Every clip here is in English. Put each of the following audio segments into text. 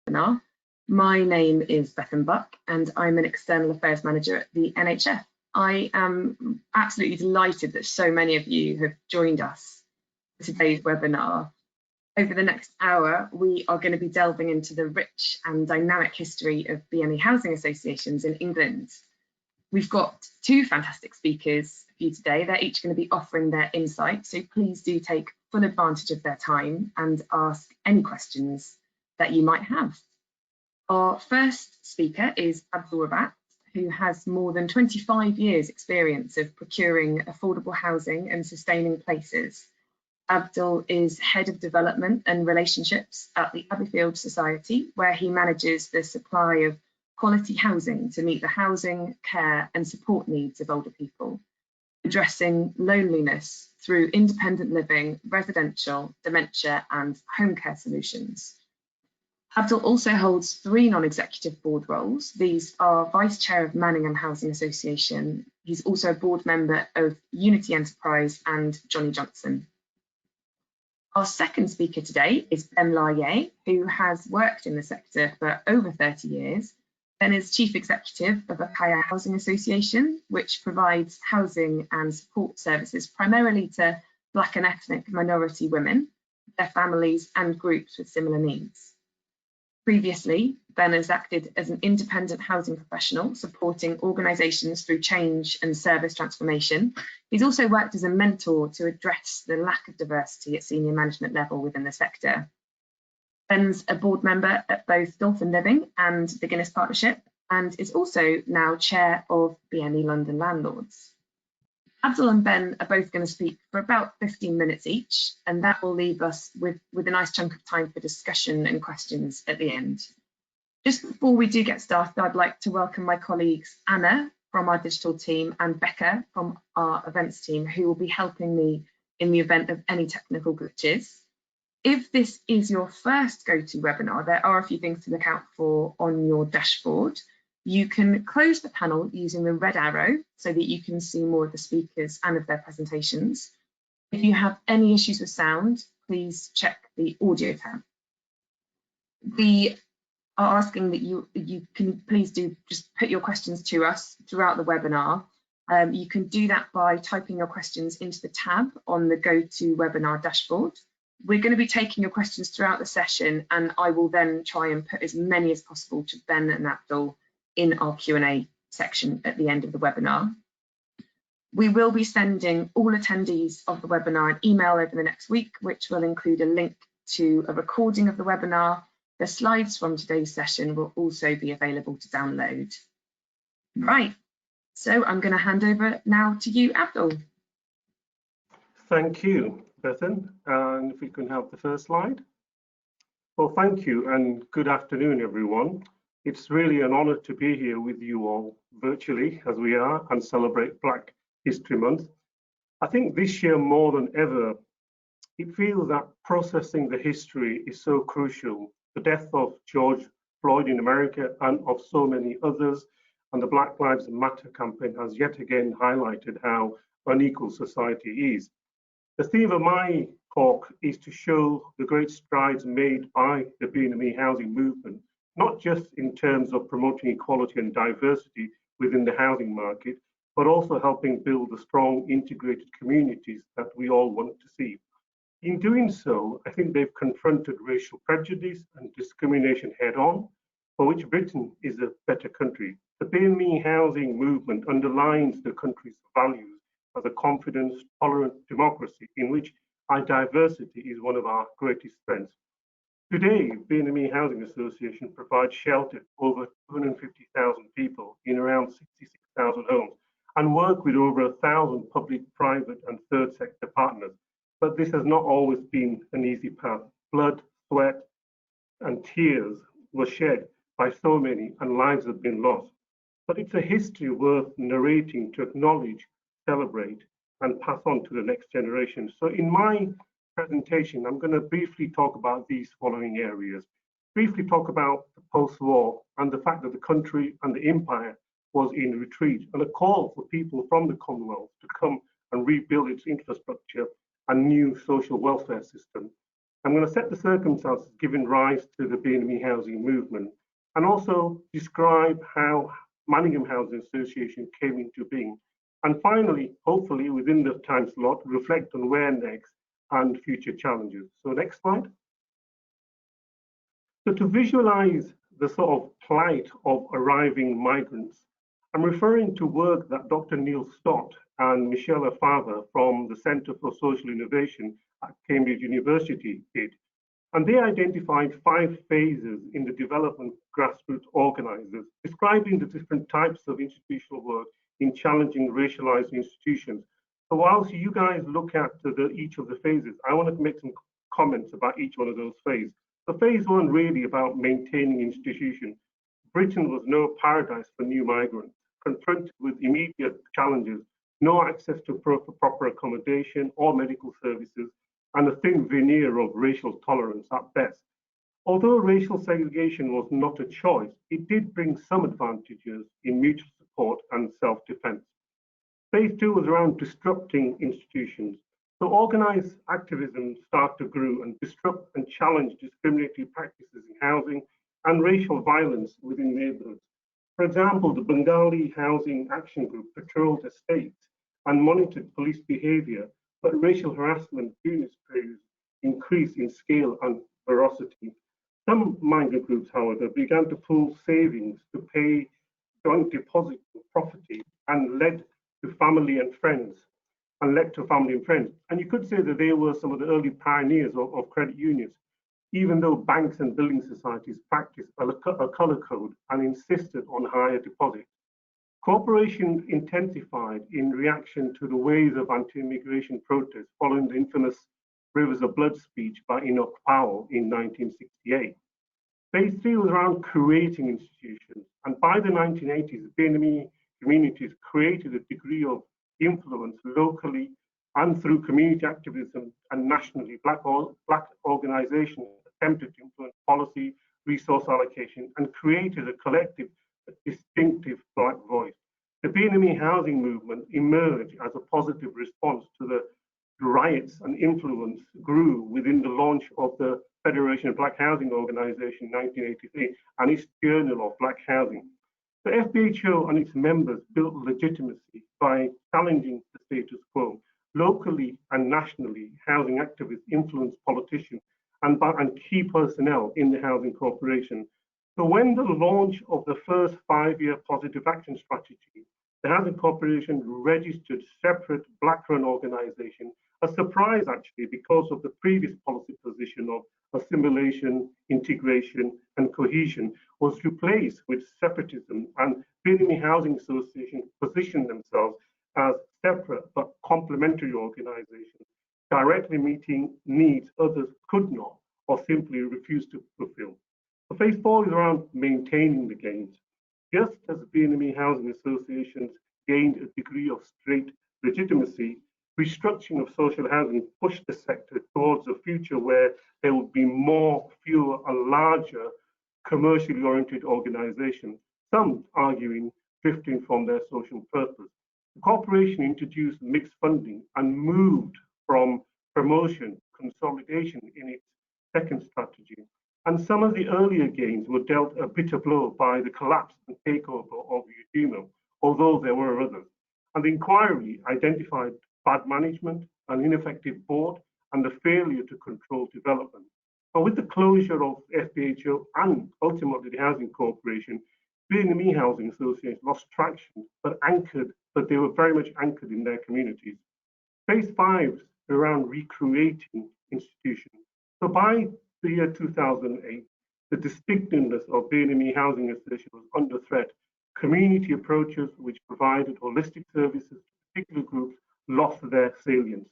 webinar. My name is Bethan Buck and I'm an External Affairs Manager at the NHF. I am absolutely delighted that so many of you have joined us for today's webinar. Over the next hour, we are going to be delving into the rich and dynamic history of BME housing associations in England. We've got two fantastic speakers for you today. They're each going to be offering their insight, so please do take full advantage of their time and ask any questions that you might have. Our first speaker is Abdul Rabat, who has more than 25 years experience of procuring affordable housing and sustaining places. Abdul is Head of Development and Relationships at the Abbeyfield Society, where he manages the supply of quality housing to meet the housing, care and support needs of older people, addressing loneliness through independent living, residential, dementia and home care solutions. Abdul also holds 3 non-executive board roles. These are Vice Chair of Manningham Housing Association. He's also a board member of Unity Enterprise and Johnny Johnson. Our second speaker today is Ben Laye, who has worked in the sector for over 30 years. Ben is Chief Executive of Akaya Housing Association, which provides housing and support services primarily to Black and ethnic minority women, their families and groups with similar needs. Previously, Ben has acted as an independent housing professional, supporting organisations through change and service transformation. He's also worked as a mentor to address the lack of diversity at senior management level within the sector. Ben's a board member at both Dolphin Living and the Guinness Partnership, and is also now chair of BME London Landlords. Abdul and Ben are both going to speak for about 15 minutes each, and that will leave us with a nice chunk of time for discussion and questions at the end. Just before we do get started, I'd like to welcome my colleagues Anna from our digital team and Becca from our events team, who will be helping me in the event of any technical glitches. If this is your first GoToWebinar, there are a few things to look out for on your dashboard. You can close the panel using the red arrow so that you can see more of the speakers and of their presentations. If you have any issues with sound, please check the audio tab. We are asking that you can please do just put your questions to us throughout the webinar. You can do that by typing your questions into the tab on the GoToWebinar dashboard. We're going to be taking your questions throughout the session, and I will then try and put as many as possible to Ben and Abdul in our Q&A section at the end of the webinar. We will be sending all attendees of the webinar an email over the next week, which will include a link to a recording of the webinar. The slides from today's session will also be available to download. Right, so I'm going to hand over now to you, Abdul. Thank you, Bethan. And if we can have the first slide. Well, thank you and good afternoon, everyone. It's really an honor to be here with you all virtually as we are and celebrate Black History Month. I think this year more than ever, it feels that processing the history is so crucial. The death of George Floyd in America and of so many others, and the Black Lives Matter campaign has yet again highlighted how unequal society is. The theme of my talk is to show the great strides made by the BME housing movement, not just in terms of promoting equality and diversity within the housing market, but also helping build the strong integrated communities that we all want to see. In doing so, I think they've confronted racial prejudice and discrimination head on, for which Britain is a better country. The BME housing movement underlines the country's values as a confident, tolerant democracy in which our diversity is one of our greatest strengths. Today, BME Housing Association provides shelter to over 250,000 people in around 66,000 homes and work with over 1,000 public, private and third sector partners. But this has not always been an easy path. Blood, sweat and tears were shed by so many and lives have been lost. But it's a history worth narrating to acknowledge, celebrate and pass on to the next generation. So in my presentation, I'm going to briefly talk about these following areas. Briefly talk about the post-war and the fact that the country and the empire was in retreat, and a call for people from the Commonwealth to come and rebuild its infrastructure and new social welfare system. I'm going to set the circumstances giving rise to the BME housing movement and also describe how Manningham Housing Association came into being. And finally, hopefully within the time slot, reflect on where next and future challenges. So next slide. So to visualize the sort of plight of arriving migrants, I'm referring to work that Dr. Neil Stott and Michelle Fava from the Centre for Social Innovation at Cambridge University did. And they identified 5 phases in the development of grassroots organisers, describing the different types of institutional work in challenging racialized institutions. So whilst you guys look at each of the phases, I want to make some comments about each one of those phases. So phase 1 really about maintaining institutions. Britain was no paradise for new migrants, confronted with immediate challenges, no access to proper accommodation or medical services, and a thin veneer of racial tolerance at best. Although racial segregation was not a choice, it did bring some advantages in mutual support and self-defense. Phase 2 was around disrupting institutions. So organized activism started to grow and disrupt and challenge discriminatory practices in housing and racial violence within neighborhoods. For example, the Bengali Housing Action Group patrolled estates and monitored police behavior, but racial harassment during this period increased in scale and ferocity. Some migrant groups, however, began to pool savings to pay joint deposit of property and led to family and friends. And you could say that they were some of the early pioneers of credit unions, even though banks and building societies practiced a color code and insisted on higher deposits. Cooperation intensified in reaction to the waves of anti-immigration protests following the infamous Rivers of Blood speech by Enoch Powell in 1968. Phase 3 was around creating institutions, and by the 1980s, BME communities created a degree of influence locally and through community activism and nationally. Black organizations attempted to influence policy, resource allocation, and created a collective, distinctive Black voice. The BME housing movement emerged as a positive response to the riots, and influence grew within the launch of the Federation of Black Housing Organization in 1983 and its Journal of Black Housing. The FBHO and its members built legitimacy by challenging the status quo. Locally and nationally, housing activists influenced politicians and key personnel in the Housing Corporation. So when the launch of the first 5-year positive action strategy, the Housing Corporation registered separate Black-run organization, a surprise actually because of the previous policy position of assimilation, integration, and cohesion was replaced with separatism, and BME Housing Association positioned themselves as separate but complementary organizations, directly meeting needs others could not or simply refused to fulfill. So phase 4 is around maintaining the gains. Just as BME Housing Associations gained a degree of straight legitimacy, restructuring of social housing pushed the sector towards a future where there would be fewer and larger commercially oriented organizations, some arguing drifting from their social purpose. The corporation introduced mixed funding and moved from promotion consolidation in its second strategy. And some of the earlier gains were dealt a bitter blow by the collapse and takeover of Udemo, although there were others. And the inquiry identified bad management, an ineffective board, and the failure to control development. But with the closure of FBHO and ultimately the Housing Corporation, BME Housing Association lost traction, but they were very much anchored in their communities. Phase 5 is around recreating institutions. So by the year 2008, the distinctiveness of BME Housing Association was under threat. Community approaches which provided holistic services to particular groups lost their salience.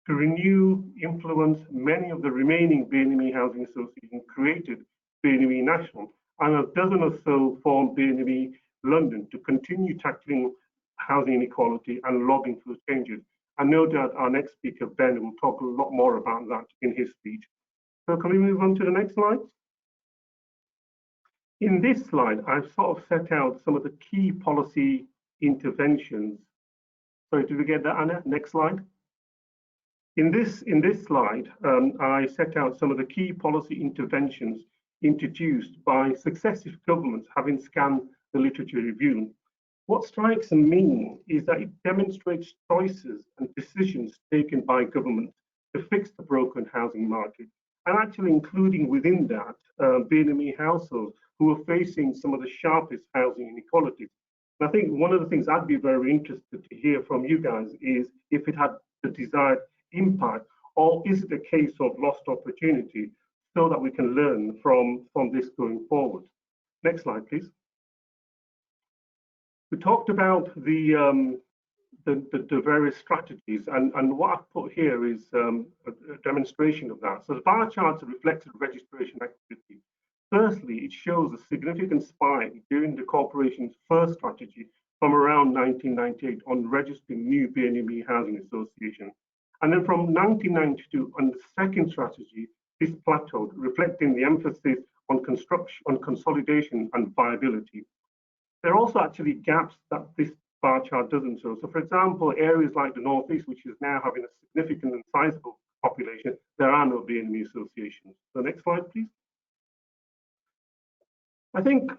To renew influence, many of the remaining BME Housing Associations created BME National, and a dozen or so formed BME London to continue tackling housing inequality and lobbying for changes. And no doubt our next speaker, Ben, will talk a lot more about that in his speech. So can we move on to the next slide? In this slide, I've sort of set out some of the key policy interventions. Sorry, did we get that, Anna? Next slide. In this slide, I set out some of the key policy interventions introduced by successive governments having scanned the literature review. What strikes me is that it demonstrates choices and decisions taken by government to fix the broken housing market, and actually including within that BME households who are facing some of the sharpest housing inequalities. And I think one of the things I'd be very interested to hear from you guys is if it had the desired impact, or is it a case of lost opportunity, so that we can learn from this going forward. Next slide, please. We talked about the various strategies, and what I've put here is a demonstration of that. So the bar charts reflect registration activity. Firstly, it shows a significant spike during the corporation's first strategy from around 1998 on registering new BME housing associations. And then from 1992 on the second strategy, this plateaued, reflecting the emphasis on construction, on consolidation and viability. There are also actually gaps that this bar chart doesn't show. So for example, areas like the Northeast, which is now having a significant and sizable population, there are no BME associations. So next slide, please. I think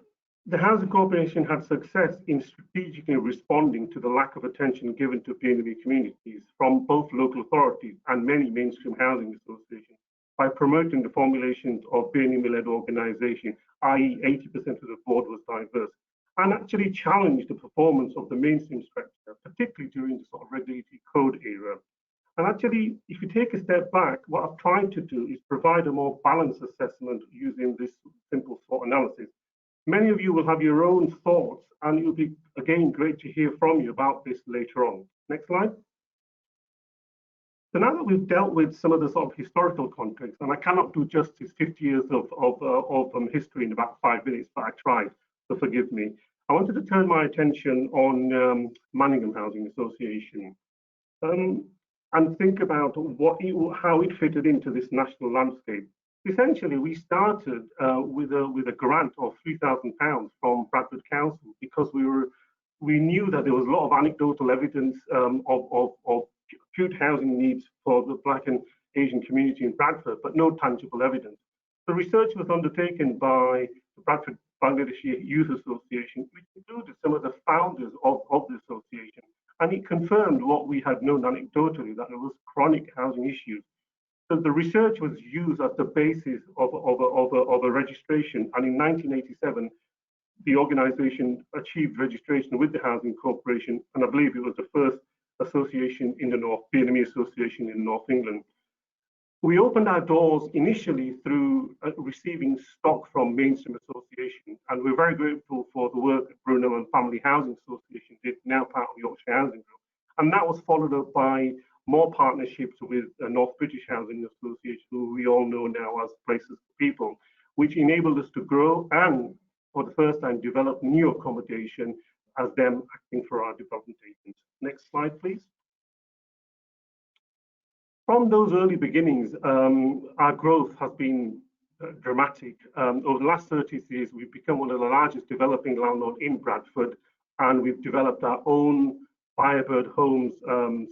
the Housing Corporation had success in strategically responding to the lack of attention given to BME communities from both local authorities and many mainstream housing associations by promoting the formulations of BME-led organisation, i.e. 80% of the board was diverse, and actually challenged the performance of the mainstream structure, particularly during the sort of regulatory code era. And actually, if you take a step back, what I've tried to do is provide a more balanced assessment using this simple SWOT analysis. Many of you will have your own thoughts, and it will be, again, great to hear from you about this later on. Next slide. So now that we've dealt with some of the sort of historical context, and I cannot do justice 50 years of history in about 5 minutes, but I tried, so forgive me. I wanted to turn my attention on Manningham Housing Association and think about how it fitted into this national landscape. Essentially, we started with a grant of £3,000 from Bradford Council because we knew that there was a lot of anecdotal evidence of acute housing needs for the Black and Asian community in Bradford, but no tangible evidence. The research was undertaken by the Bradford Bangladeshi Youth Association, which included some of the founders of the association, and it confirmed what we had known anecdotally, that there was chronic housing issues. So the research was used as the basis of a registration, and in 1987, the organisation achieved registration with the Housing Corporation, and I believe it was the first association in the North, BME association in North England. We opened our doors initially through receiving stock from mainstream associations, and we're very grateful for the work that Brunel and Family Housing Association did, now part of Yorkshire Housing Group. And that was followed up by more partnerships with the North British Housing Association, who we all know now as Places for People, which enabled us to grow and, for the first time, develop new accommodation as them acting for our development agents. Next slide, please. From those early beginnings, our growth has been dramatic. Over the last 30 years, we've become one of the largest developing landlords in Bradford, and we've developed our own Firebird Homes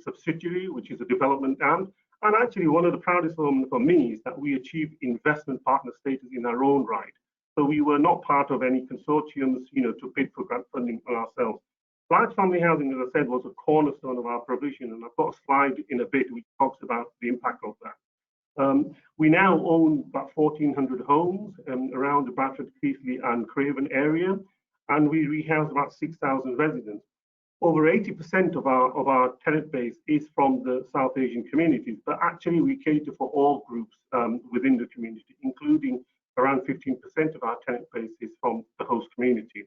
subsidiary, which is a development arm. And actually, one of the proudest moments for me is that we achieved investment partner status in our own right. So we were not part of any consortiums, to bid for grant funding for ourselves. Large family housing, as I said, was a cornerstone of our provision, and I've got a slide in a bit which talks about the impact of that. We now own about 1,400 homes around the Bradford, Keighley and Craven area, and we rehouse about 6,000 residents. Over 80% of our tenant base is from the South Asian communities, but actually we cater for all groups within the community, including around 15% of our tenant base is from the host community.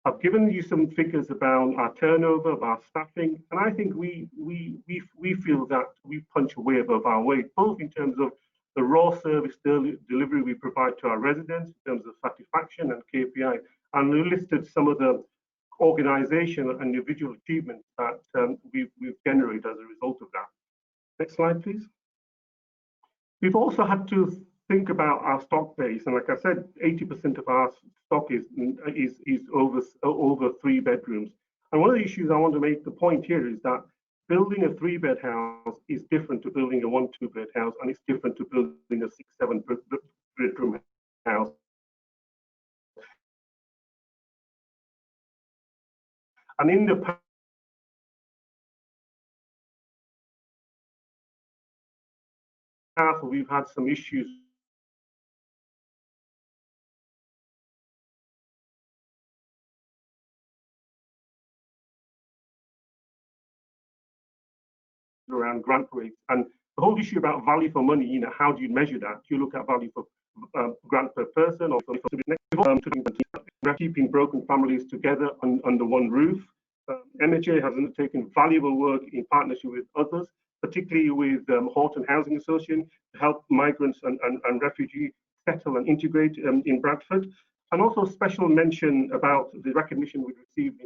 I've given you some figures about our turnover, of our staffing, and I think we feel that we punch way above our weight, both in terms of the raw service delivery we provide to our residents, in terms of satisfaction and KPI, and we listed some of the organizational and individual achievements that we've generated as a result of that. Next slide, please. We've also had to think about our stock base, and like I said, 80% of our stock is over 3 bedrooms. And one of the issues I want to make the point here is that building a 3-bed house is different to building a 1-2-bed house, and it's different to building a 6-7 bedroom house. And in the past, we've had some issues around grant rates, and the whole issue about value for money. You know, how do you measure that? Do you look at value for grant per person, or keeping broken families together under one roof? NHA has undertaken valuable work in partnership with others, particularly with Horton Housing Association, to help migrants and refugees settle and integrate in Bradford. And also special mention about the recognition we received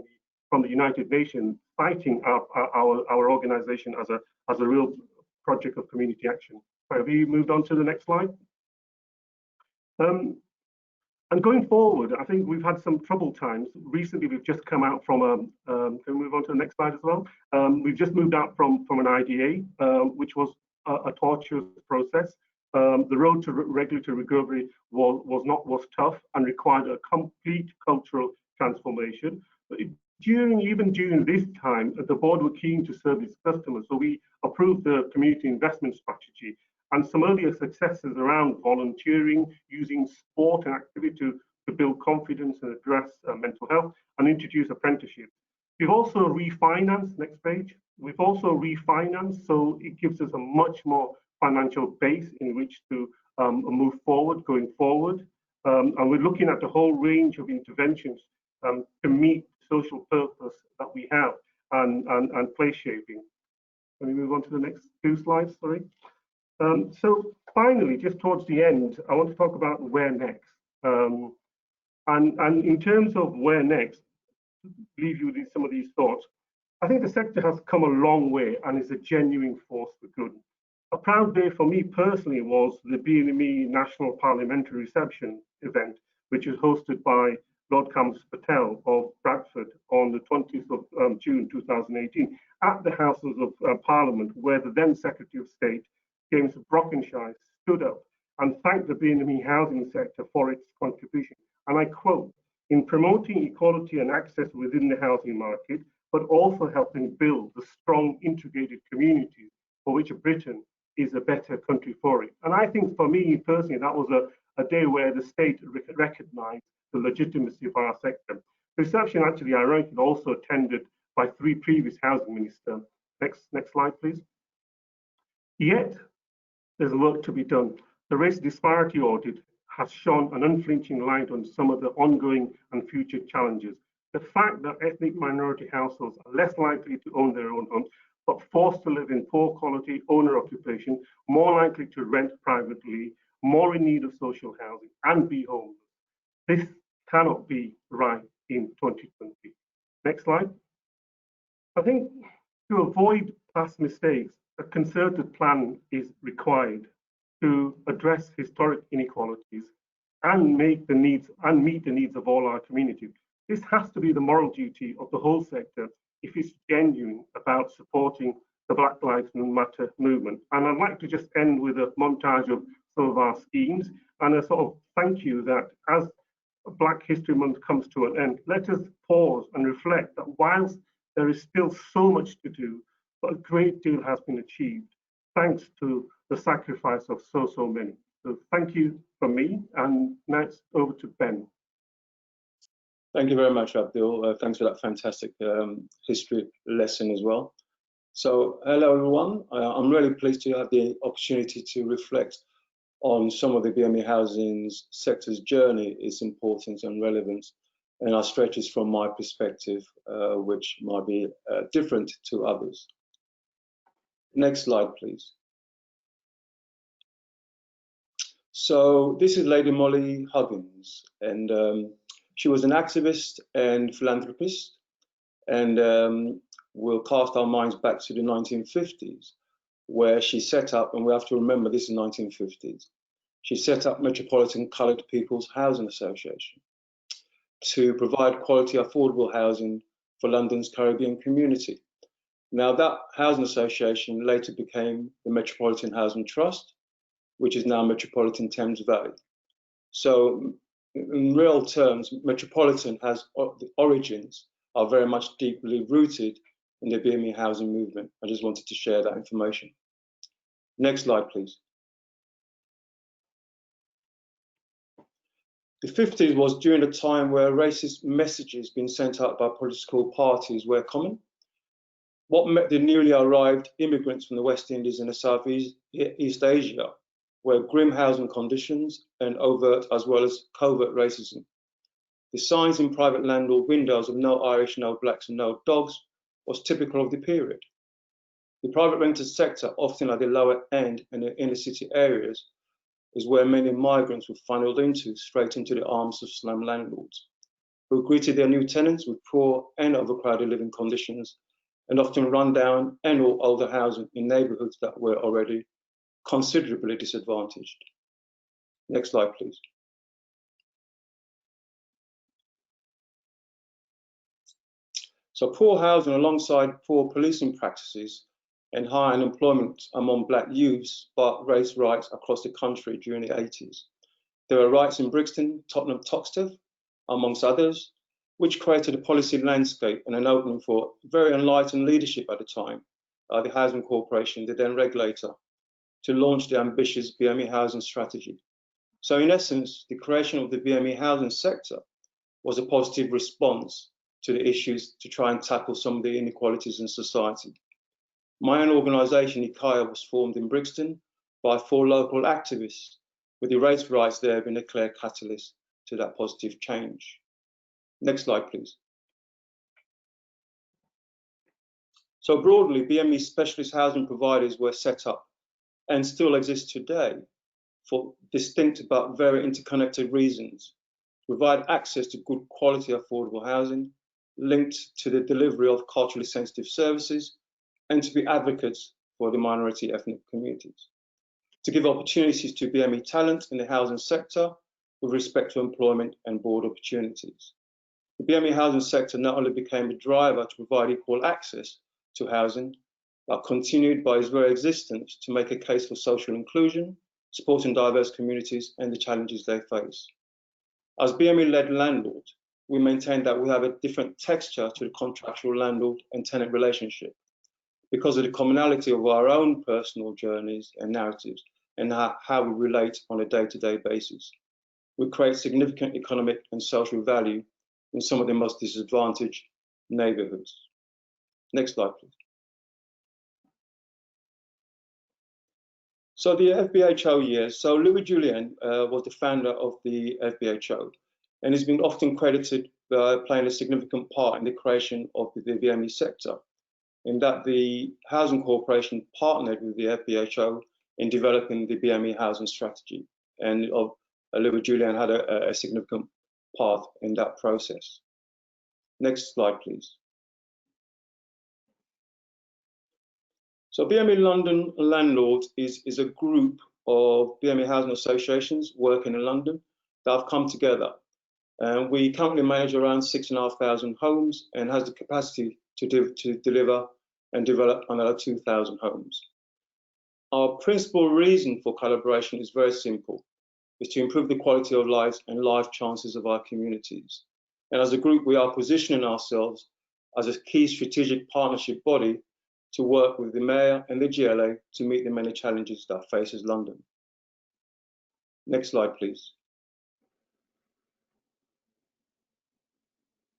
from the United Nations, citing our organization as a real project of community action. Have you moved on to the next slide? And going forward, I think we've had some troubled times. Recently, we've just come out from can we move on to the next slide as well? We've just moved out from an IDA, which was a tortuous process. The road to regulatory recovery was tough and required a complete cultural transformation. But even during this time, the board were keen to serve its customers, so we approved the community investment strategy. And some earlier successes around volunteering, using sport and activity to build confidence and address mental health, and introduce apprenticeships. We've also refinanced, next page. We've also refinanced, so it gives us a much more financial base in which to move forward, going forward. And we're looking at the whole range of interventions to meet social purpose that we have and place shaping. Can we move on to the next 2 slides, sorry? So finally, just towards the end, I want to talk about where next. And in terms of where next, leave you with some of these thoughts. I think the sector has come a long way and is a genuine force for good. A proud day for me personally was the BME National Parliamentary Reception event, which was hosted by Lord Kamsa Patel of Bradford on the 20th of June 2018 at the Houses of Parliament, where the then Secretary of State, James Brockenshire, stood up and thanked the BME housing sector for its contribution. And I quote, "In promoting equality and access within the housing market, but also helping build the strong integrated communities for which Britain is a better country for it." And I think for me personally, that was a day where the state recognized the legitimacy of our sector. The reception actually, ironically, also attended by 3 previous housing ministers. Next slide, please. Yet, there's work to be done. The race disparity audit has shone an unflinching light on some of the ongoing and future challenges. The fact that ethnic minority households are less likely to own their own homes, but forced to live in poor quality owner occupation, more likely to rent privately, more in need of social housing, and be homeless. This cannot be right in 2020. Next slide. I think to avoid past mistakes, a concerted plan is required to address historic inequalities and meet the needs of all our communities. This has to be the moral duty of the whole sector if it's genuine about supporting the Black Lives Matter movement. And I'd like to just end with a montage of some of our schemes and a sort of thank you that as Black History Month comes to an end, let us pause and reflect that whilst there is still so much to do, but a great deal has been achieved thanks to the sacrifice of so many. So thank you from me, and now it's over to Ben. Thank you very much, Abdul. Thanks for that fantastic history lesson as well. So hello everyone. I'm really pleased to have the opportunity to reflect on some of the BME housing sector's journey, its importance and relevance, and our stretches from my perspective, which might be different to others. Next slide, please. So this is Lady Molly Huggins, and she was an activist and philanthropist, and we'll cast our minds back to the 1950s, where she set up, and we have to remember this is 1950s, she set up Metropolitan Coloured People's Housing Association to provide quality, affordable housing for London's Caribbean community. Now that housing association later became the Metropolitan Housing Trust, which is now Metropolitan Thames Valley. So in real terms, Metropolitan has the origins are very much deeply rooted in the BME housing movement. I just wanted to share that information. Next slide, please. The 50s was during a time where racist messages being sent out by political parties were common. What met the newly arrived immigrants from the West Indies and the Southeast Asia were grim housing conditions and overt as well as covert racism. The signs in private landlord windows of no Irish, no blacks and no dogs was typical of the period. The private rented sector, often at the lower end and in inner city areas, is where many migrants were funneled into, straight into the arms of slum landlords, who greeted their new tenants with poor and overcrowded living conditions and often run down and or older housing in neighbourhoods that were already considerably disadvantaged. Next slide, please. So poor housing alongside poor policing practices and high unemployment among black youths sparked race riots across the country during the 80s. There were riots in Brixton, Tottenham, Toxteth, amongst others, which created a policy landscape and an opening for very enlightened leadership at the time, the Housing Corporation, the then regulator, to launch the ambitious BME housing strategy. So in essence, the creation of the BME housing sector was a positive response to the issues to try and tackle some of the inequalities in society. My own organisation, ICAIA, was formed in Brixton by 4 local activists, with the race riots there being a clear catalyst to that positive change. Next slide, please. So broadly, BME specialist housing providers were set up and still exist today for distinct but very interconnected reasons. Provide access to good quality affordable housing, linked to the delivery of culturally sensitive services, and to be advocates for the minority ethnic communities. To give opportunities to BME talent in the housing sector with respect to employment and board opportunities. The BME housing sector not only became a driver to provide equal access to housing, but continued by its very existence to make a case for social inclusion, supporting diverse communities and the challenges they face. As BME-led landlord, we maintain that we have a different texture to the contractual landlord and tenant relationship because of the commonality of our own personal journeys and narratives and how we relate on a day-to-day basis. We create significant economic and social value in some of the most disadvantaged neighbourhoods. Next slide, please. So the FBHO years. So Louis Julien was the founder of the FBHO, and he's been often credited playing a significant part in the creation of the BME sector, in that the Housing Corporation partnered with the FBHO in developing the BME housing strategy, and Louis Julien had a significant part in that process. Next slide, please. So BME London Landlords is a group of BME housing associations working in London that have come together. And we currently manage around 6,500 homes and has the capacity to deliver and develop another 2,000 homes. Our principal reason for collaboration is very simple. It's to improve the quality of lives and life chances of our communities. And as a group, we are positioning ourselves as a key strategic partnership body to work with the Mayor and the GLA to meet the many challenges that faces London. Next slide, please.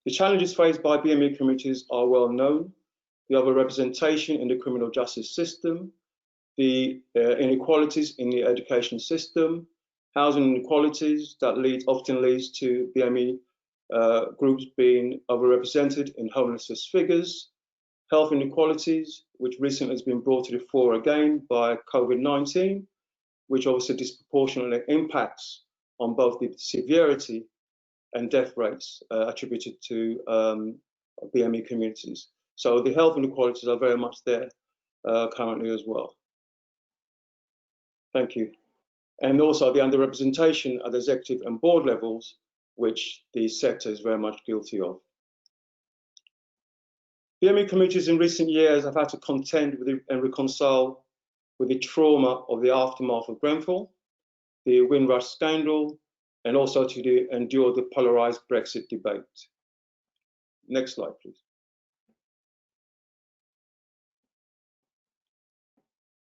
The challenges faced by BME communities are well known. The overrepresentation in the criminal justice system, the inequalities in the education system, housing inequalities that often leads to BME groups being overrepresented in homelessness figures, health inequalities, which recently has been brought to the fore again by COVID-19, which obviously disproportionately impacts on both the severity and death rates attributed to BME communities. So the health inequalities are very much there currently as well. Thank you. And also the underrepresentation at executive and board levels, which the sector is very much guilty of. BME communities in recent years have had to contend with and reconcile with the trauma of the aftermath of Grenfell, the Windrush scandal, and also to endure the polarised Brexit debate. Next slide, please.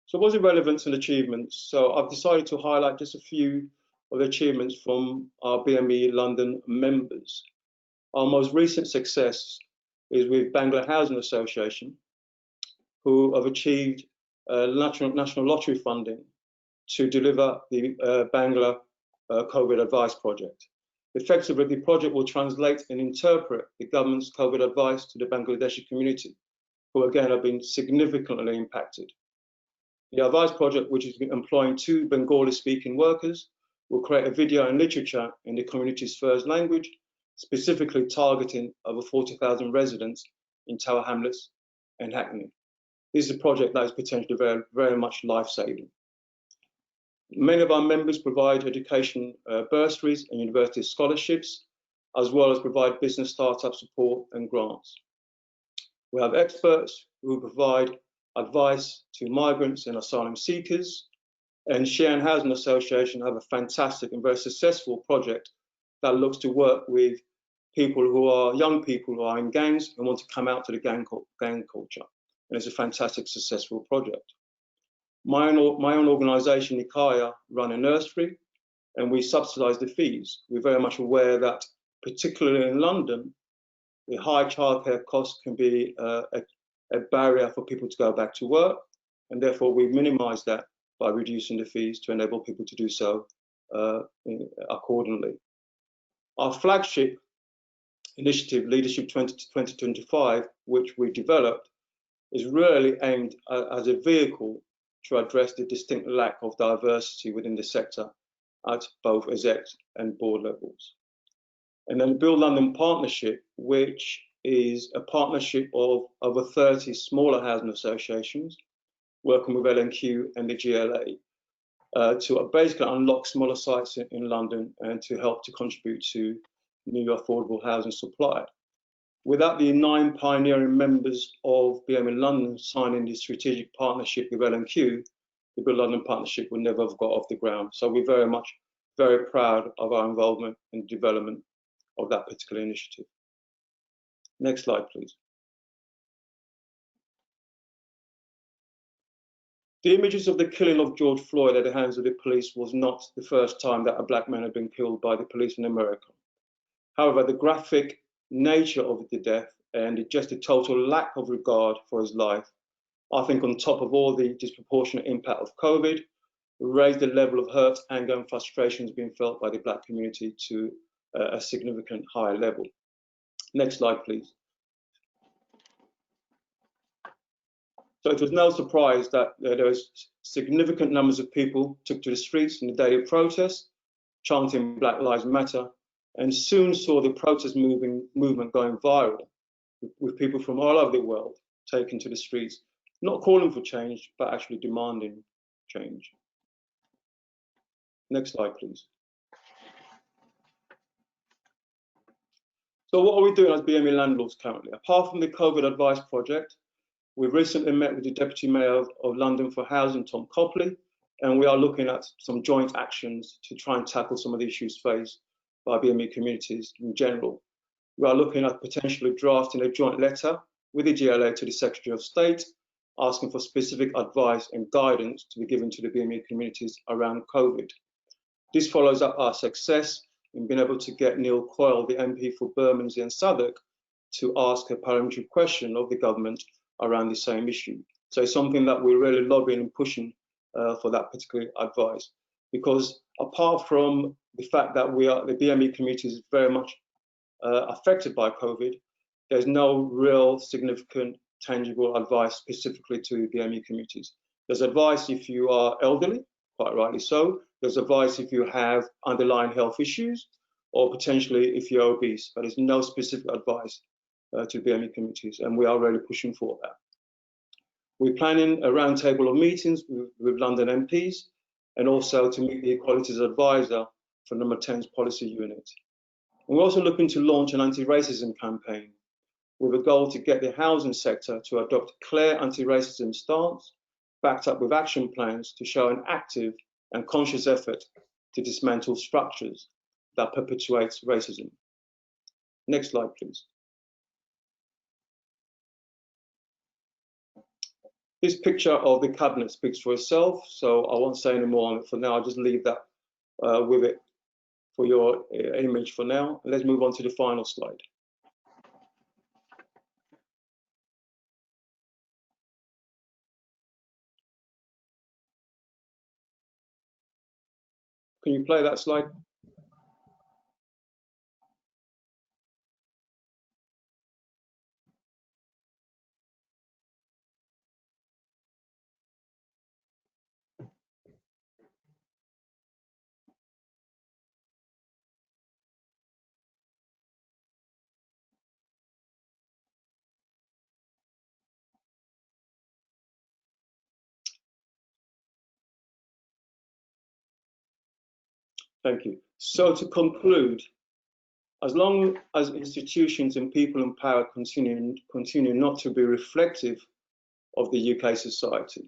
So what's the relevance and achievements? So I've decided to highlight just a few of the achievements from our BME London members. Our most recent success is with Bangla Housing Association, who have achieved national lottery funding to deliver the Bangla COVID advice project. Effectively, the project will translate and interpret the government's COVID advice to the Bangladeshi community, who again have been significantly impacted. The advice project, which is employing 2 Bengali-speaking workers, will create a video and literature in the community's first language, specifically targeting over 40,000 residents in Tower Hamlets and Hackney. This is a project that is potentially very, very much life-saving. Many of our members provide education bursaries and university scholarships, as well as provide business startup support and grants. We have experts who provide advice to migrants and asylum seekers, and Sharon Housing Association have a fantastic and very successful project that looks to work with people who are young people who are in gangs and want to come out to the gang culture. And it's a fantastic, successful project. My own organisation, Nikaya, run a nursery, and we subsidise the fees. We're very much aware that, particularly in London, the high childcare costs can be a barrier for people to go back to work, and therefore we minimise that by reducing the fees to enable people to do so accordingly. Our flagship initiative, Leadership 2025, which we developed, is really aimed as a vehicle to address the distinct lack of diversity within the sector at both exec and board levels. And then the Build London Partnership, which is a partnership of over 30 smaller housing associations working with L&Q and the GLA to basically unlock smaller sites in London and to help to contribute to new affordable housing supply. Without the 9 pioneering members of BME London signing the strategic partnership with L&Q, the Build London Partnership would never have got off the ground. So we're very proud of our involvement in the development of that particular initiative. Next slide, please. The images of the killing of George Floyd at the hands of the police was not the first time that a black man had been killed by the police in America. However, the graphic nature of the death and just the total lack of regard for his life, I think on top of all the disproportionate impact of COVID, raised the level of hurt, anger and frustrations being felt by the black community to a significant higher level. Next slide, please. So it was no surprise that there was significant numbers of people took to the streets in the day of protest, chanting Black Lives Matter, and soon saw the protest movement going viral, with people from all over the world taken to the streets, not calling for change, but actually demanding change. Next slide, please. So what are we doing as BME landlords currently? Apart from the COVID advice project, we've recently met with the Deputy Mayor of London for Housing, Tom Copley, and we are looking at some joint actions to try and tackle some of the issues faced by BME communities in general. We are looking at potentially drafting a joint letter with the GLA to the Secretary of State, asking for specific advice and guidance to be given to the BME communities around COVID. This follows up our success in being able to get Neil Coyle, the MP for Bermondsey and Southwark, to ask a parliamentary question of the government around the same issue. So it's something that we're really lobbying and pushing for that particular advice. Because apart from the fact that the BME community is very much affected by COVID, there's no real significant tangible advice specifically to BME communities. There's advice if you are elderly, quite rightly so. There's advice if you have underlying health issues, or potentially if you're obese, but there's no specific advice to BME communities, and we are really pushing for that. We're planning a roundtable of meetings with London MPs, and also to meet the Equalities Advisor for Number 10's policy unit. And we're also looking to launch an anti-racism campaign. with a goal to get the housing sector to adopt a clear anti-racism stance, backed up with action plans to show an active and conscious effort to dismantle structures that perpetuate racism. Next slide, please. This picture of the cabinet speaks for itself, so I won't say any more on it for now. I'll just leave that with it for your image for now. And let's move on to the final slide. Can you play that slide? Thank you. So to conclude, as long as institutions and people in power continue not to be reflective of the UK society,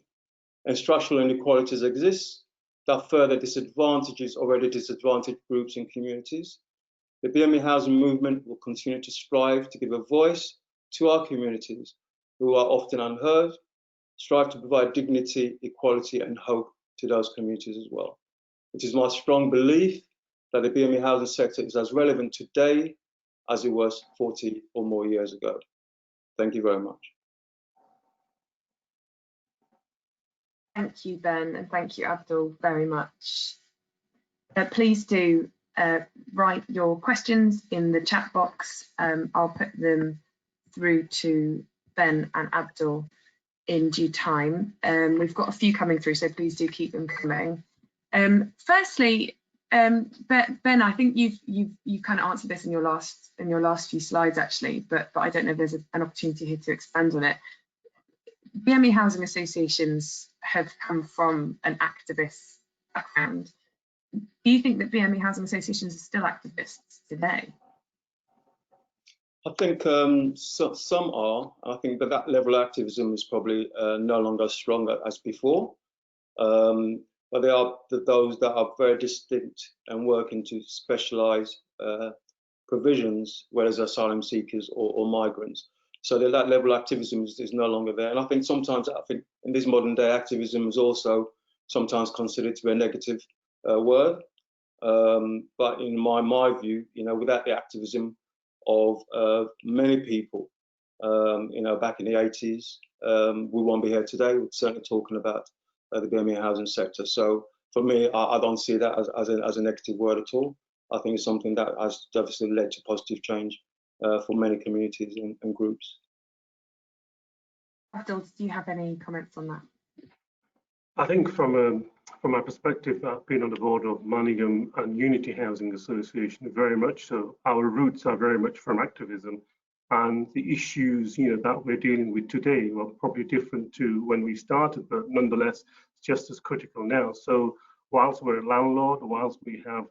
and structural inequalities exist that further disadvantages already disadvantaged groups and communities, the BME housing movement will continue to strive to give a voice to our communities who are often unheard, strive to provide dignity, equality, and hope to those communities as well. It is my strong belief that the BME housing sector is as relevant today as it was 40 or more years ago. Thank you very much. Thank you, Ben, and thank you, Abdul, very much. Please do write your questions in the chat box. I'll put them through to Ben and Abdul in due time. We've got a few coming through, so please do keep them coming. Firstly, Ben, I think you've kind of answered this in your last few slides actually, but I don't know if there's an opportunity here to expand on it. BME housing associations have come from an activist background. Do you think that BME housing associations are still activists today? I think some are. I think that level of activism is probably no longer as strong as before. But there are those that are very distinct and work into specialised provisions, whether it's asylum seekers or migrants. So that level of activism is no longer there. And I think sometimes, in this modern day, activism is also sometimes considered to be a negative word. But in my view, without the activism of many people, back in the 80s, we won't be here today. We're certainly talking about the BME housing sector. So for me, I don't see that as a negative word at all. I think it's something that has obviously led to positive change for many communities and groups. Abdul, do you have any comments on that? I think from my perspective, I've been on the board of Manningham and Unity Housing Association, very much so. Our roots are very much from activism, and the issues that we're dealing with today are probably different to when we started, but nonetheless just as critical now. So whilst we're a landlord, whilst we have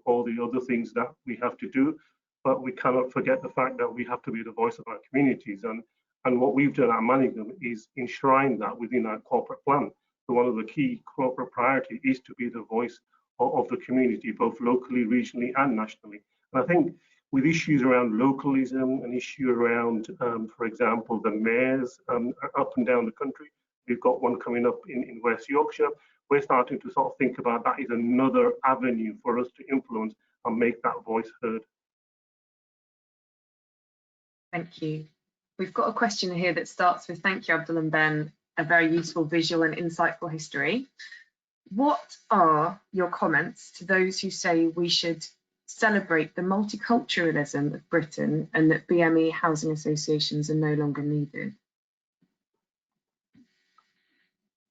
all the other things that we have to do, but we cannot forget the fact that we have to be the voice of our communities, and what we've done at Manningham is enshrine that within our corporate plan. So one of the key corporate priorities is to be the voice of the community, both locally, regionally, and nationally. And I think with issues around localism, an issue around, for example, the mayors up and down the country, we've got one coming up in West Yorkshire, we're starting to sort of think about that is another avenue for us to influence and make that voice heard. Thank you. We've got a question here that starts with, thank you, Abdul and Ben, a very useful visual and insightful history. What are your comments to those who say we should celebrate the multiculturalism of Britain and that BME housing associations are no longer needed?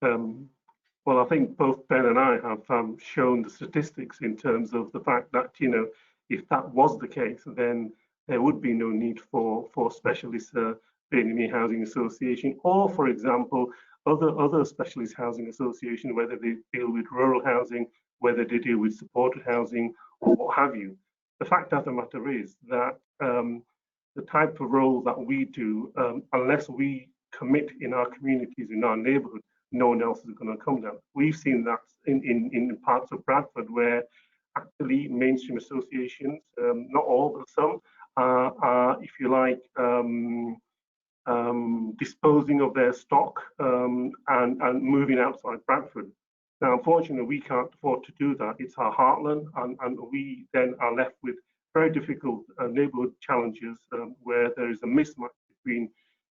Well, I think both Ben and I have shown the statistics in terms of the fact that, if that was the case, then there would be no need for specialist BME housing association, or, for example, other specialist housing association, whether they deal with rural housing, whether they deal with supported housing, or what have you. The fact of the matter is that the type of role that we do, unless we commit in our communities, in our neighbourhood, no one else is going to come down. We've seen that in parts of Bradford where actually mainstream associations, not all, but some, are, if you like, disposing of their stock and moving outside Bradford. Now, unfortunately, we can't afford to do that. It's our heartland, and we then are left with very difficult neighbourhood challenges where there is a mismatch between,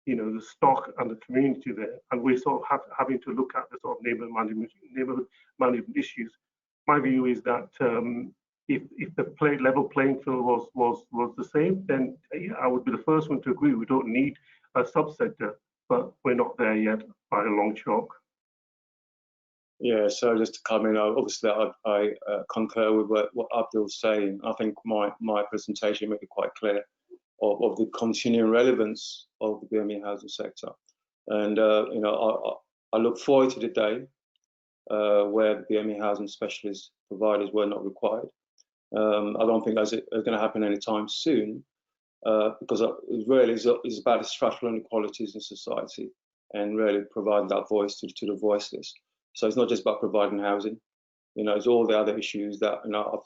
the stock and the community there, and we're sort of having to look at the sort of neighbourhood management issues. My view is that if the level playing field was the same, then yeah, I would be the first one to agree. We don't need a subsector, but we're not there yet by a long chalk. Yeah, so just to come in, obviously I concur with what Abdul's saying. I think my presentation made it quite clear of the continuing relevance of the BME housing sector. And, I look forward to the day where the BME housing specialist providers were not required. I don't think that's going to happen anytime soon because it really is about the structural inequalities in society and really providing that voice to the voiceless. So it's not just about providing housing, it's all the other issues that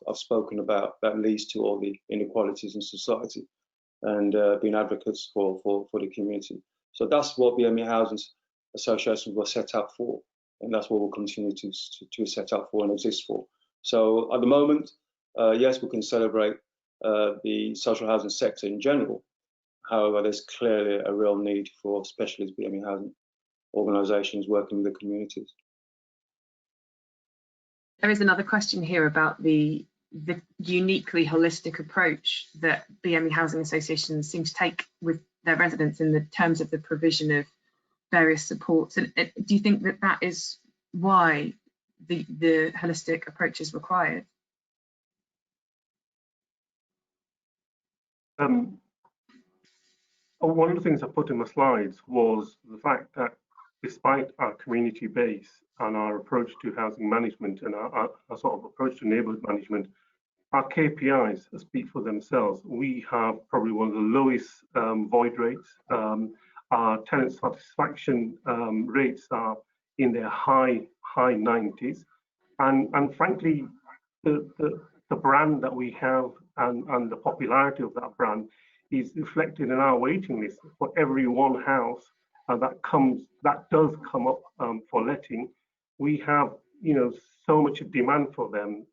I've spoken about that leads to all the inequalities in society and being advocates for the community. So that's what BME Housing Association was set up for, and that's what we'll continue to set up for and exist for. So at the moment, yes, we can celebrate the social housing sector in general. However, there's clearly a real need for specialist BME housing organisations working with the communities. There is another question here about the uniquely holistic approach that BME housing associations seem to take with their residents in the terms of the provision of various supports. And do you think that that is why the holistic approach is required? One of the things I put in my slides was the fact that despite our community base and our approach to housing management and our sort of approach to neighbourhood management, our KPIs speak for themselves. We have probably one of the lowest void rates. Our tenant satisfaction rates are in their high 90s, and frankly, the brand that we have and the popularity of that brand is reflected in our waiting list. For every one house that does come up for letting, we have so much demand for them.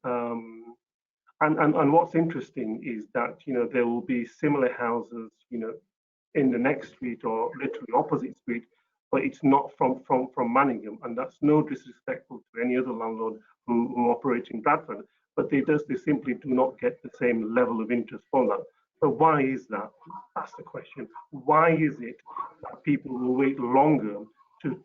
And what's interesting is that there will be similar houses in the next street or literally opposite street, but it's not from Manningham, and that's no disrespectful to any other landlord who operate in Bradford, but they simply do not get the same level of interest from that. So why is that? That's the question. Why is it that people will wait longer to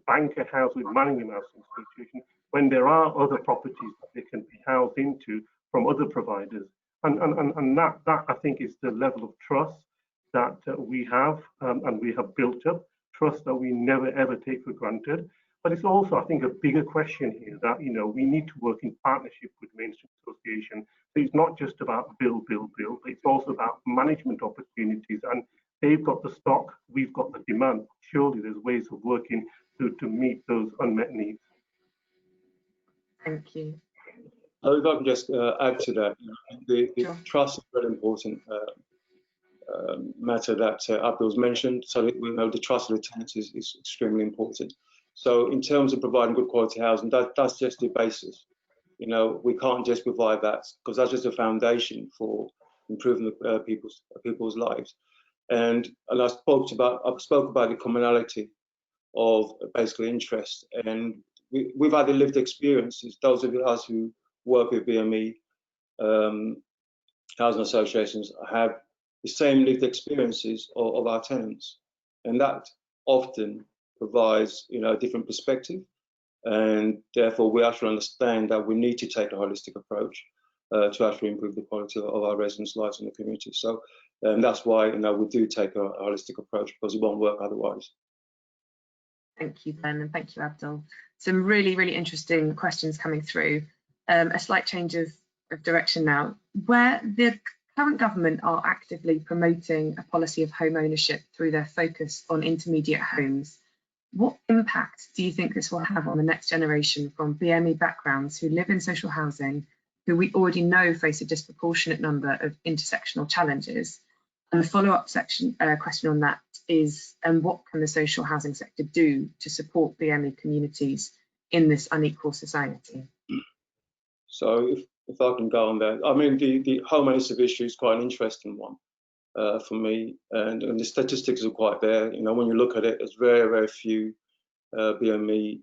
bank a house with Manningham Housing Association when there are other properties that they can be housed into from other providers? And that I think is the level of trust that we have and we have built up, trust that we never ever take for granted. But it's also, I think, a bigger question here that we need to work in partnership with mainstream association. So it's not just about build. It's also about management opportunities, and they've got the stock, we've got the demand. Surely there's ways of working to meet those unmet needs. Thank you. If I can just add to that, the Sure. Trust is a very important matter that Abdul's mentioned. So the trust of the tenants is extremely important. So in terms of providing good quality housing, that's just the basis. We can't just provide that because that's just a foundation for improving people's lives. And I spoke about the commonality of basically interest, and we've had the lived experiences. Those of us who work with BME housing associations have the same lived experiences of our tenants, and that often provides a different perspective, and therefore we actually understand that we need to take a holistic approach to actually improve the quality of our residents' lives in the community. So that's why we do take a holistic approach, because it won't work otherwise. Thank you, Ben, and thank you, Abdul. Some really, really interesting questions coming through. A slight change of direction now. Where the current government are actively promoting a policy of home ownership through their focus on intermediate homes. What impact do you think this will have on the next generation from BME backgrounds who live in social housing, who we already know face a disproportionate number of intersectional challenges? And the follow-up question on that is, what can the social housing sector do to support BME communities in this unequal society? So if I can go on there, I mean, the home ownership issue is quite an interesting one for me, and the statistics are quite there. You know, when you look at it, there's very, very few BME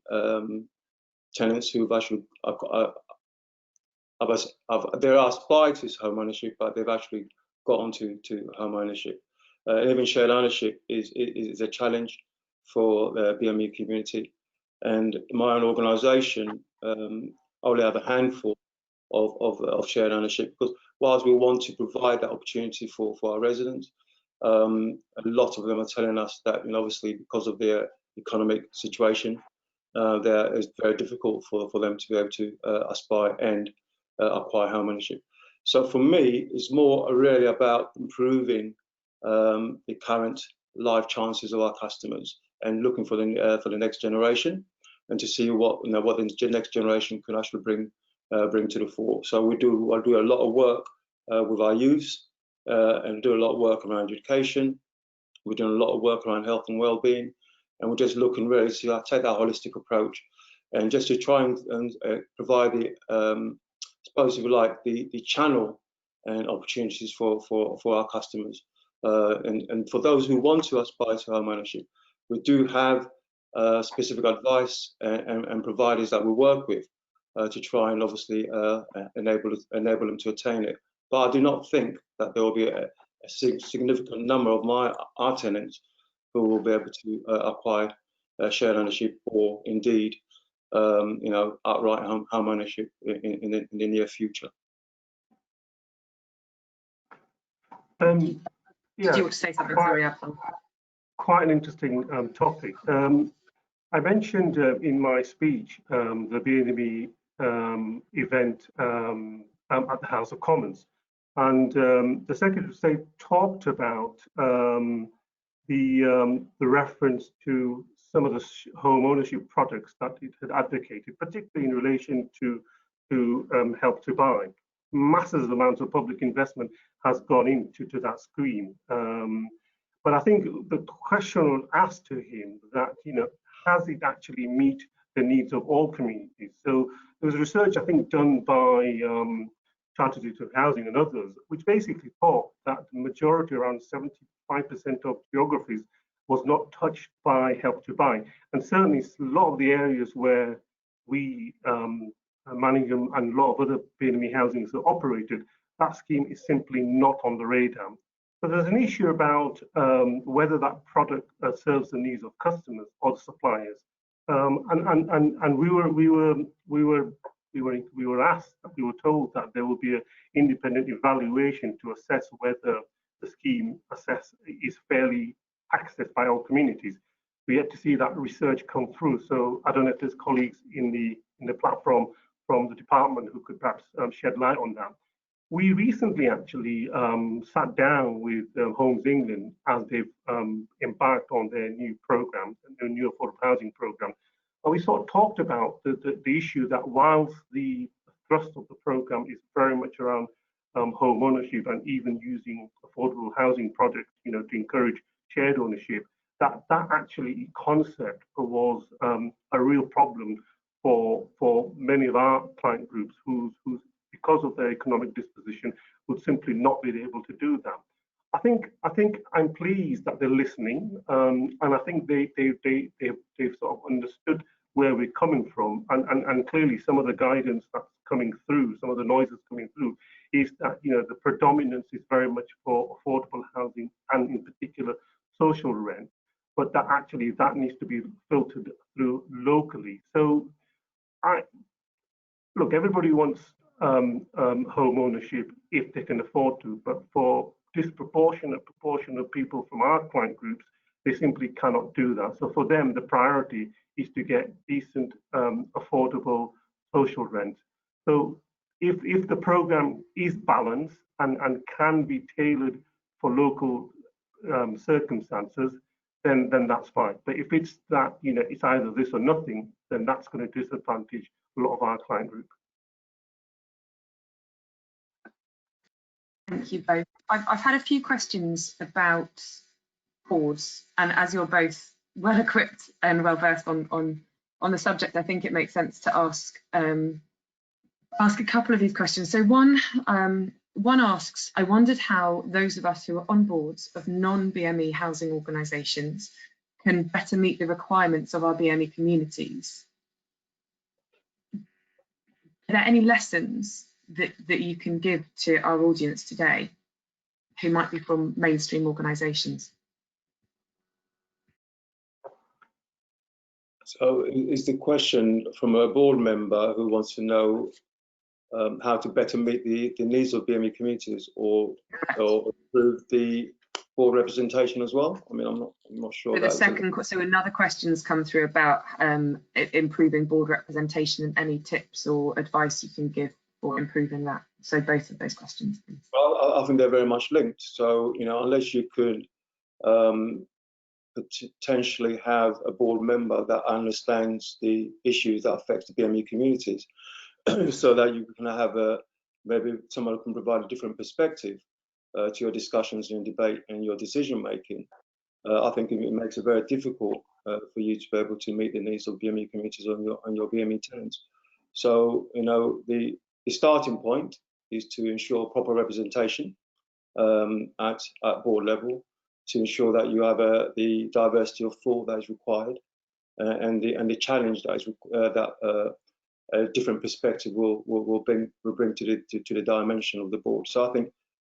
tenants who've actually there are aspired to home ownership, but they've actually got onto home ownership. Even shared ownership is a challenge for the BME community, and my own organisation only have a handful of shared ownership, because whilst we want to provide that opportunity for our residents, a lot of them are telling us that, you know, obviously because of their economic situation, there is very difficult for them to be able to aspire and acquire home ownership. So for me, it's more really about improving the current life chances of our customers and looking for the next generation, and to see what the next generation can actually bring to the fore. So I do a lot of work with our youth, and do a lot of work around education. We're doing a lot of work around health and well-being, and we're just looking really to take that holistic approach, and just to try and provide the, suppose if you like, the channel and opportunities for our customers, and for those who want to aspire to home ownership. We do have specific advice and providers that we work with to try and obviously enable them to attain it. But I do not think that there will be a significant number of our tenants who will be able to acquire shared ownership, or indeed, you know, outright home ownership in the near future. Yeah, did you want to say something? Sorry, Abdul. Quite an interesting topic. I mentioned in my speech the BME event at the House of Commons, and the Secretary of State talked about the reference to some of the home ownership products that it had advocated, particularly in relation to Help to Buy. Massive amounts of public investment has gone into that scheme. But I think the question asked to him that, you know, has it actually meet the needs of all communities? So there was research, I think, done by Chartered Institute of Housing and others, which basically thought that the majority, around 75% of geographies, was not touched by Help to Buy. And certainly a lot of the areas where we manage them and a lot of other BME housings are operated, that scheme is simply not on the radar. So there's an issue about whether that product serves the needs of customers or the suppliers. And we were asked, we were told that there will be an independent evaluation to assess whether the scheme is fairly accessed by all communities. We had to see that research come through. So I don't know if there's colleagues in the platform from the department who could perhaps shed light on that. We recently actually sat down with Homes England as they've embarked on their new program, their new affordable housing program. And we sort of talked about the issue that whilst the thrust of the program is very much around home ownership and even using affordable housing projects, you know, to encourage shared ownership, that actually concept was a real problem for many of our client groups who because of their economic disposition would simply not be able to do that. I think I'm pleased that they're listening, and I think they've sort of understood where we're coming from, and clearly some of the guidance that's coming through, some of the noises coming through, is that, you know, the predominance is very much for affordable housing and in particular social rent, but that actually that needs to be filtered through locally. So look, everybody wants home ownership if they can afford to, but for disproportionate proportion of people from our client groups, they simply cannot do that. So for them, the priority is to get decent, affordable social rent. So if the program is balanced and can be tailored for local circumstances, then that's fine. But if it's that, you know, it's either this or nothing, then that's going to disadvantage a lot of our client group. Thank you both. I've had a few questions about boards, and as you're both well equipped and well versed on the subject, I think it makes sense to ask a couple of these questions. So one asks, I wondered how those of us who are on boards of non-BME housing organisations can better meet the requirements of our BME communities. Are there any lessons that you can give to our audience today who might be from mainstream organisations? So is the question from a board member who wants to know how to better meet the needs of BME communities, or improve the board representation as well? I mean, I'm not sure. So another question's come through about improving board representation, and any tips or advice you can give for improving that. So both of those questions, please. Well, I think they're very much linked. So, you know, unless you could potentially have a board member that understands the issues that affect the BME communities, so that you can have maybe someone who can provide a different perspective to your discussions and debate and your decision making. I think it makes it very difficult for you to be able to meet the needs of BME communities and your BME tenants. So, you know, the starting point is to ensure proper representation at board level, to ensure that you have the diversity of thought that is required, and the challenge that is a different perspective will bring to the dimension of the board. So I think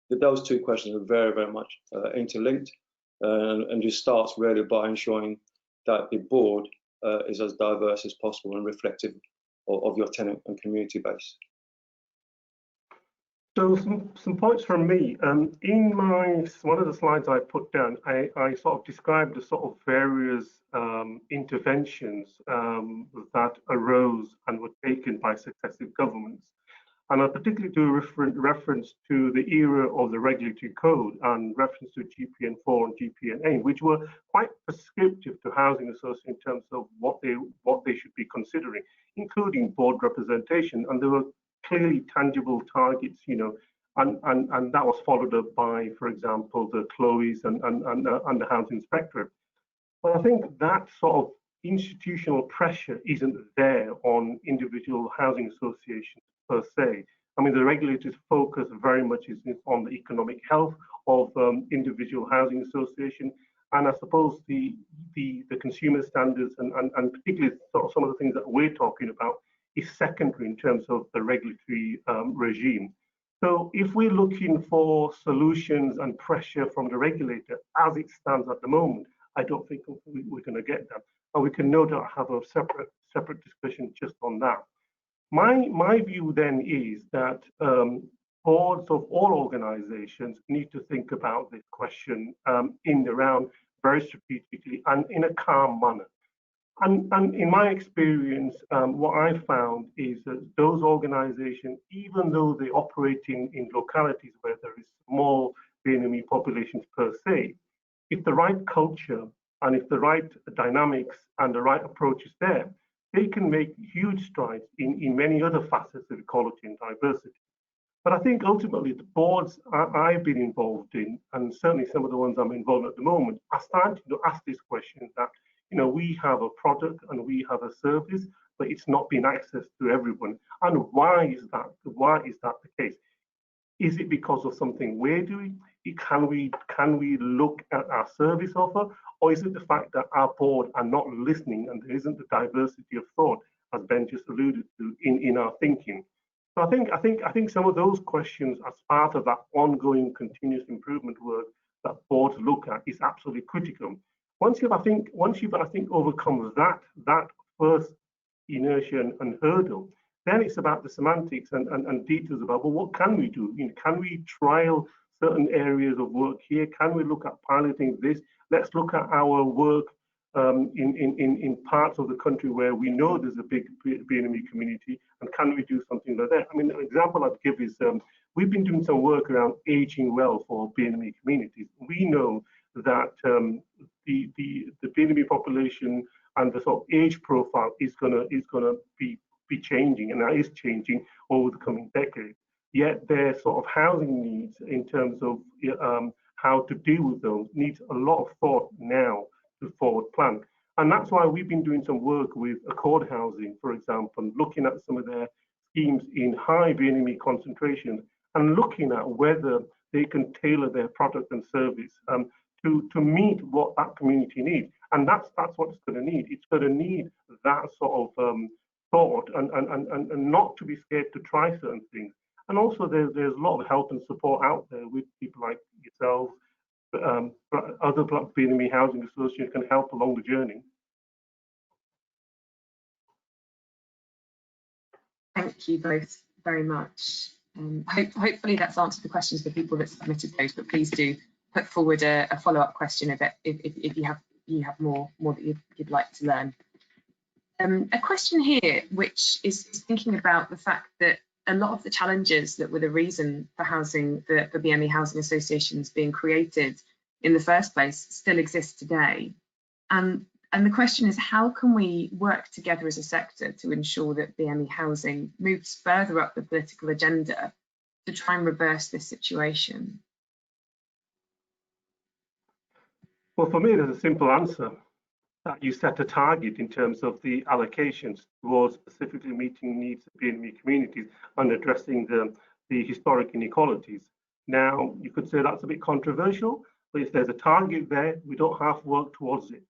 that those two questions are very, very much interlinked, and it starts really by ensuring that the board is as diverse as possible and reflective of your tenant and community base. So some points from me. In one of the slides I put down, I sort of described the sort of various interventions that arose and were taken by successive governments. And I particularly do reference to the era of the regulatory code and reference to GPN4 and GPN8, which were quite prescriptive to housing associations in terms of what they should be considering, including board representation. And there were clearly tangible targets, you know, and that was followed up by, for example, the Chloe's and the Housing Inspectorate. But I think that sort of institutional pressure isn't there on individual housing associations per se. I mean, the regulators' focus very much is on the economic health of individual housing association, and I suppose the consumer standards and particularly sort of some of the things that we're talking about is secondary in terms of the regulatory regime. So if we're looking for solutions and pressure from the regulator as it stands at the moment, I don't think we're going to get that. And we can no doubt have a separate discussion just on that. My view then is that boards of all organizations need to think about this question in the round very strategically and in a calm manner. And in my experience, what I found is that those organizations, even though they operate in localities where there is small BME populations per se, if the right culture and if the right dynamics and the right approach is there, they can make huge strides in many other facets of equality and diversity. But I think ultimately the boards I've been involved in, and certainly some of the ones I'm involved in at the moment, are starting to ask this question that, you know, we have a product and we have a service, but it's not being accessed to everyone. And why is that? Why is that the case? Is it because of something we're doing? Can we look at our service offer, or is it the fact that our board are not listening and there isn't the diversity of thought, as Ben just alluded to, in our thinking? So I think some of those questions as part of that ongoing continuous improvement work that boards look at is absolutely critical. Once you've overcome that first inertia and hurdle, then it's about the semantics and details about, well, what can we do? You know, can we trial certain areas of work here? Can we look at piloting this? Let's look at our work in parts of the country where we know there's a big BME community, and can we do something like that? I mean, an example I'd give is we've been doing some work around aging well for BME communities. We know that the BME population and the sort of age profile is gonna be changing, and that is changing over the coming decade. Yet their sort of housing needs in terms of how to deal with those needs a lot of thought now to forward plan. And that's why we've been doing some work with Accord Housing, for example, looking at some of their schemes in high BME concentrations and looking at whether they can tailor their product and service to meet what that community needs. And that's what it's going to need. It's going to need that sort of thought and not to be scared to try certain things. And also there's a lot of help and support out there with people like yourselves, other BME housing associations can help along the journey. Thank you both very much. Hopefully that's answered the questions for people that submitted those, but please do put forward a follow-up question if you have more that you'd like to learn. A question here, which is thinking about the fact that a lot of the challenges that were the reason for BME housing associations being created in the first place still exist today. And the question is, how can we work together as a sector to ensure that BME housing moves further up the political agenda to try and reverse this situation? Well, for me, there's a simple answer, that you set a target in terms of the allocations towards specifically meeting needs of BME communities and addressing the historic inequalities. Now, you could say that's a bit controversial, but if there's a target there, we don't have to work towards it.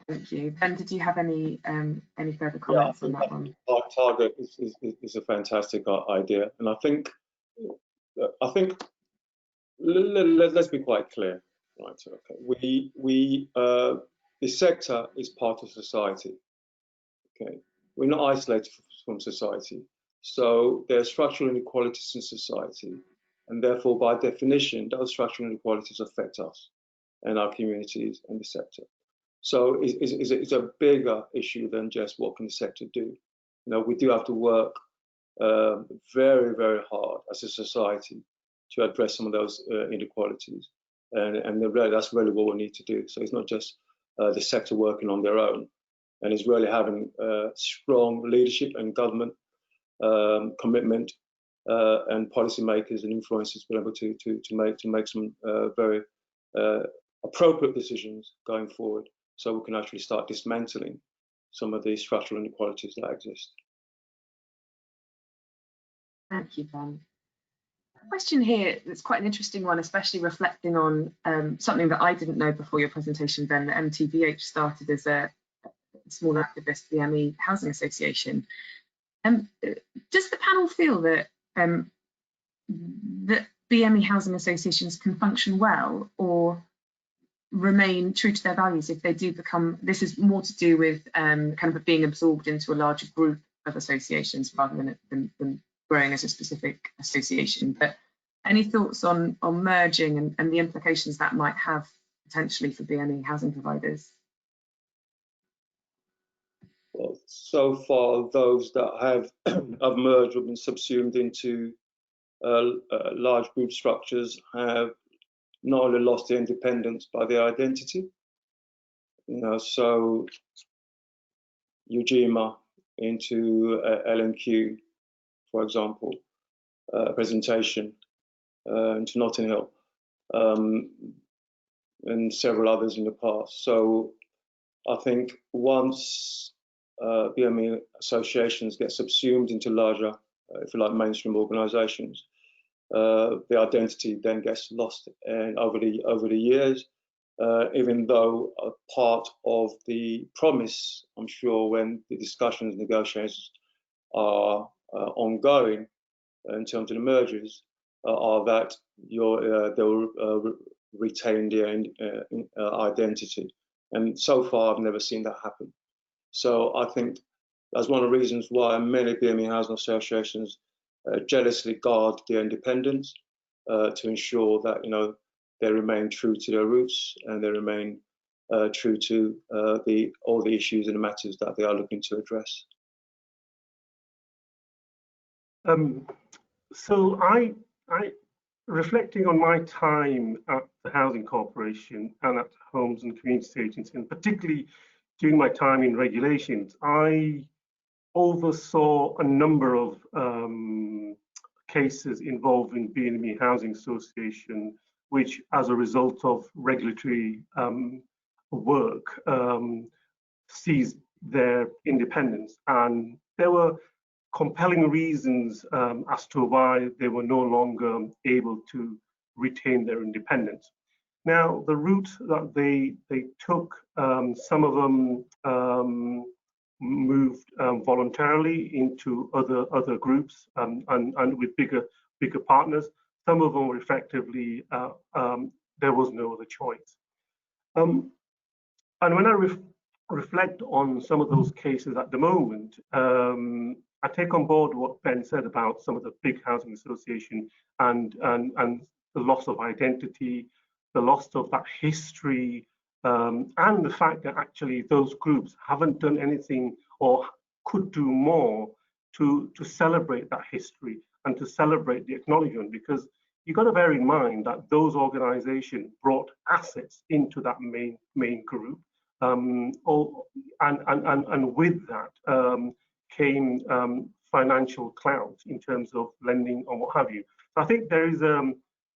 Thank you. Ben, did you have any further comments on that one? Our target is a fantastic idea, and I think let's be quite clear, right? Okay, the sector is part of society. Okay, we're not isolated from society, so there are structural inequalities in society, and therefore, by definition, those structural inequalities affect us and our communities and the sector. So it's a bigger issue than just what can the sector do. You know, we do have to work very, very hard as a society to address some of those inequalities, and that's really what we need to do. So it's not just the sector working on their own, and it's really having strong leadership and government commitment and policymakers and influencers be able to make some very appropriate decisions going forward, so we can actually start dismantling some of the structural inequalities that exist. Thank you, Ben. A question here that's quite an interesting one, especially reflecting on something that I didn't know before your presentation, Ben, that MTBH started as a small activist BME housing association. Does the panel feel that that BME housing associations can function well or remain true to their values if they do become, this is more to do with kind of being absorbed into a larger group of associations rather than growing as a specific association, but any thoughts on merging and the implications that might have potentially for BME housing providers? Well, so far, those that have merged or been subsumed into large group structures have not only lost their independence but their identity. You know, so Ujima into LNQ, for example, presentation into Notting Hill, and several others in the past. So I think once BME associations get subsumed into larger, if you like, mainstream organisations, the identity then gets lost. And over the years, even though a part of the promise, I'm sure, when the discussions, negotiations are ongoing in terms of the mergers, are that they'll retain their identity. And so far, I've never seen that happen. So I think that's one of the reasons why many BME housing associations jealously guard their independence to ensure that, you know, they remain true to their roots, and they remain true to all the issues and the matters that they are looking to address. So I reflecting on my time at the Housing Corporation and at Homes and Communities Agency, and particularly during my time in regulations, I oversaw a number of cases involving BME Housing Association, which, as a result of regulatory work, seized their independence. And there were compelling reasons as to why they were no longer able to retain their independence. Now, the route that they took, some of them moved voluntarily into other groups and with bigger partners. Some of them were effectively there was no other choice. And when I reflect on some of those cases at the moment, I take on board what Ben said about some of the big housing association and the loss of identity, the loss of that history, and the fact that actually those groups haven't done anything or could do more to celebrate that history and to celebrate the acknowledgement, because you've got to bear in mind that those organizations brought assets into that main group, and with that came financial clout in terms of lending and what have you. So I think there is,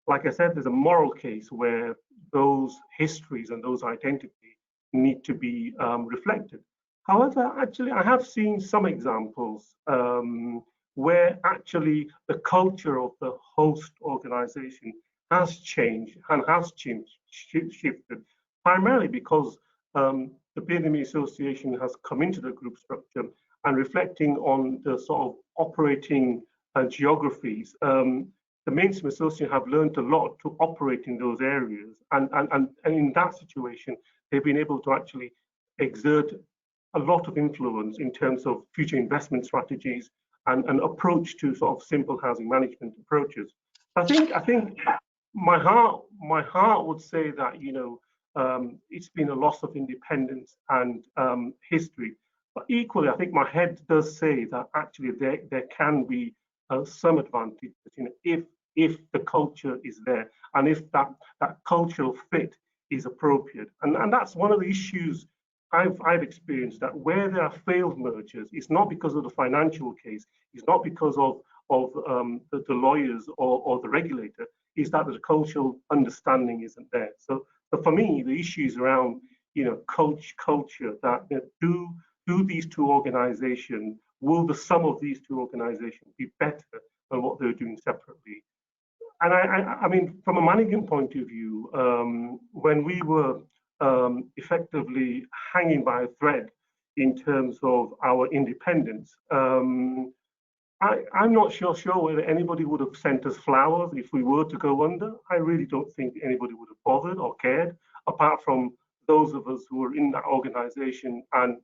like I said, there's a moral case where those histories and those identities need to be reflected. However, actually, I have seen some examples where actually the culture of the host organization has changed and has shifted, primarily because the BME Association has come into the group structure, and reflecting on the sort of operating geographies, the mainstream association have learned a lot to operate in those areas, and in that situation, they've been able to actually exert a lot of influence in terms of future investment strategies and approach to sort of simple housing management approaches. I think my heart would say that it's been a loss of independence and history, but equally I think my head does say that actually there can be some advantage, if the culture is there and if that cultural fit is appropriate, and that's one of the issues I've experienced, that where there are failed mergers, it's not because of the financial case, it's not because of the lawyers or the regulator, is that the cultural understanding isn't there. So for me, the issue is around culture, that do these two organizations, will the sum of these two organizations be better than what they're doing separately? And I mean, from a management point of view, when we were effectively hanging by a thread in terms of our independence, I'm not sure whether anybody would have sent us flowers if we were to go under. I really don't think anybody would have bothered or cared, apart from those of us who were in that organization and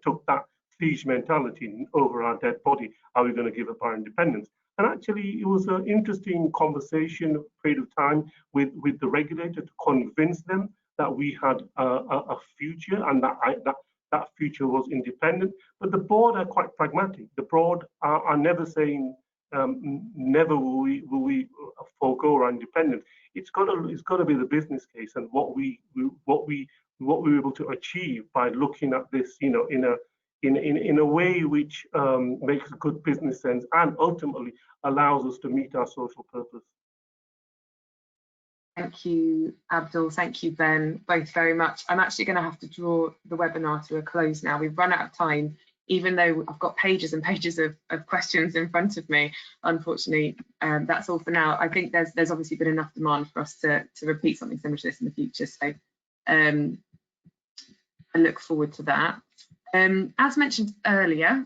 took that siege mentality over our dead body. Are we going to give up our independence? And actually, it was an interesting conversation, a period of time with the regulator to convince them that we had a future and that future was independent. But the board are quite pragmatic. The board are never saying never will we forego our independence. It's got to be the business case and what we were able to achieve by looking at this, in a way which makes good business sense and ultimately allows us to meet our social purpose. Thank you, Abdul. Thank you, Ben, both very much. I'm actually going to have to draw the webinar to a close now. We've run out of time, even though I've got pages and pages of questions in front of me. Unfortunately, that's all for now. I think there's obviously been enough demand for us to repeat something similar to this in the future. So I look forward to that. As mentioned earlier,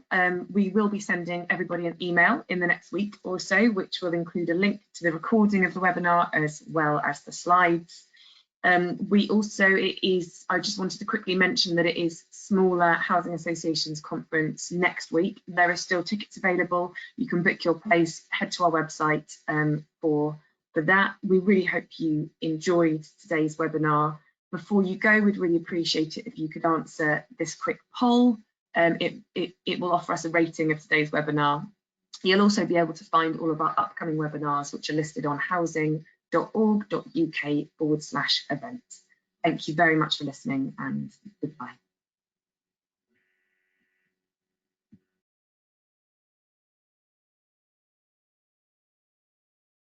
we will be sending everybody an email in the next week or so, which will include a link to the recording of the webinar as well as the slides. We also, I just wanted to quickly mention that it is Smaller Housing Associations Conference next week. There are still tickets available. You can book your place, head to our website for For that, we really hope you enjoyed today's webinar. Before you go, we'd really appreciate it if you could answer this quick poll. It will offer us a rating of today's webinar. You'll also be able to find all of our upcoming webinars, which are listed on housing.org.uk/events. Thank you very much for listening, and goodbye.